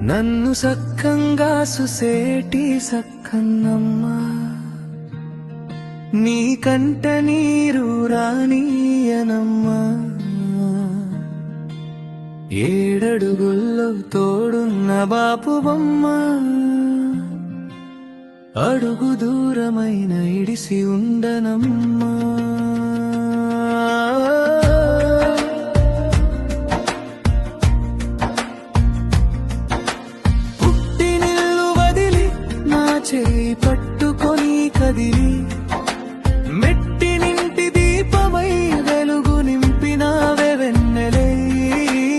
నన్ను సక్కంగా సుసేటి సక్కన్నమ్మా, నీ కంట నీరు రానీయనమ్మా. ఏడడుగుల్లో తోడున్న బాపు బొమ్మ, అడుగు దూరమైన ఇడిసి ఉండనమ్మా. పుట్టినిల్లు వదిలి నా చేయి పట్టుకొని కదిలి, మెట్టినింటి దీపమై వెలుగు నింపినావే వెన్నెలై.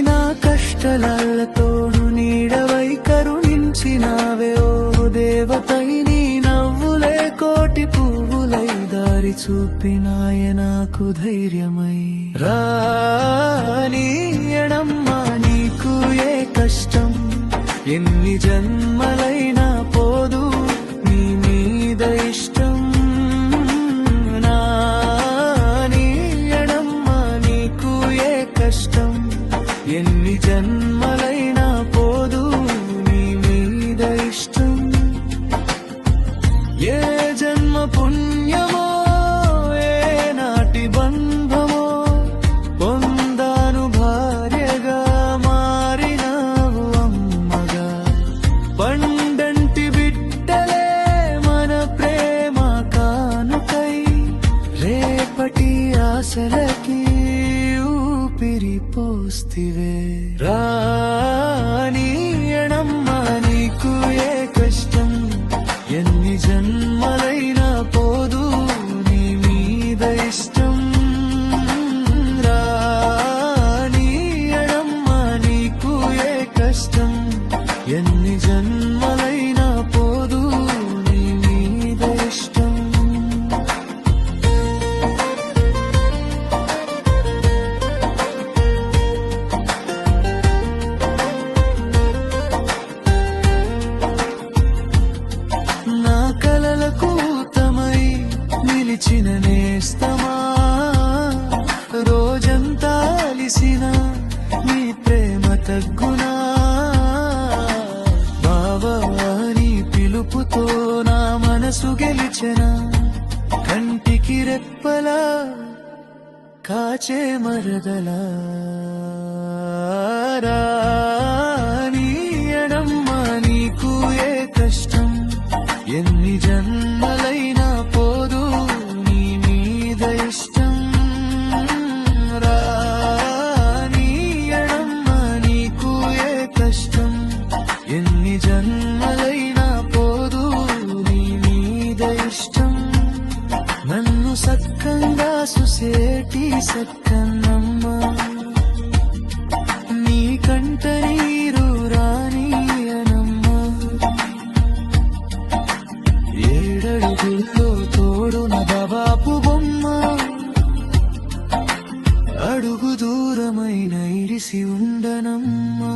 నా కష్టలాల తోడు నీడవై కరుణించినావే ఓ దేవతై. నీ నవ్వులే కోటి పువ్వులై దారి చూపినాయ నాకు ధైర్యమై. రానీయడమ్మా నీకు ఏ కష్టం, ఎన్ని జన్మలైనా పోదు నీ మీద ఇష్టం. నానీయడమ్మా నీకు ఏ కష్టం, ఎన్ని జన్మలైనా పోదు నీ మీద ఇష్టం. ఏ జన్మ పుణ్యమో ఏ నాటి బంధమో, పొందాను భార్యగా మారినావు అమ్మగా. పండంటి బిడ్డలే మన ప్రేమ కానుకై, రేపటి ఆశలకి ఊపిరి పోస్తివే. రానీయడమ్మా నీకు ఏ కష్టం, ఎన్ని జన్మలైనా పోదు నీ మీద ఇష్టం. రానీయడమ్మా నీకు ఏ కష్టం, ఎన్ని జన్మలైనా పోదు నీ మీద ఇష్టం. నా కలలకు ఊతమై నిలిచిన నేస్తమా, రోజంతా అలిసిన నీ ప్రేమ తగ్గునా. బావా నీ పిలుపుతో నా మనసు గెలిచెన, కంటికి రెప్పలా కాచే మరదలా. రానీయడమ్మా నీకు ఏ కష్టం, ఎన్ని జన్మలైనా పోదు నీ మీద ఇష్టం. రానీయడమ్మా నీకు ఏ కష్టం, ఎన్ని జన్మలైనా పోదు నీ మీద ఇష్టం. నన్ను సక్కంగా సుసేటి సక్కన్నమ్మా, నీ కంట నీరు రానీయనమ్మా. ఏడడుగుల్లో తోడున బాపు బొమ్మ, అడుగు దూరమైన ఇడిసి ఉండనమ్మా.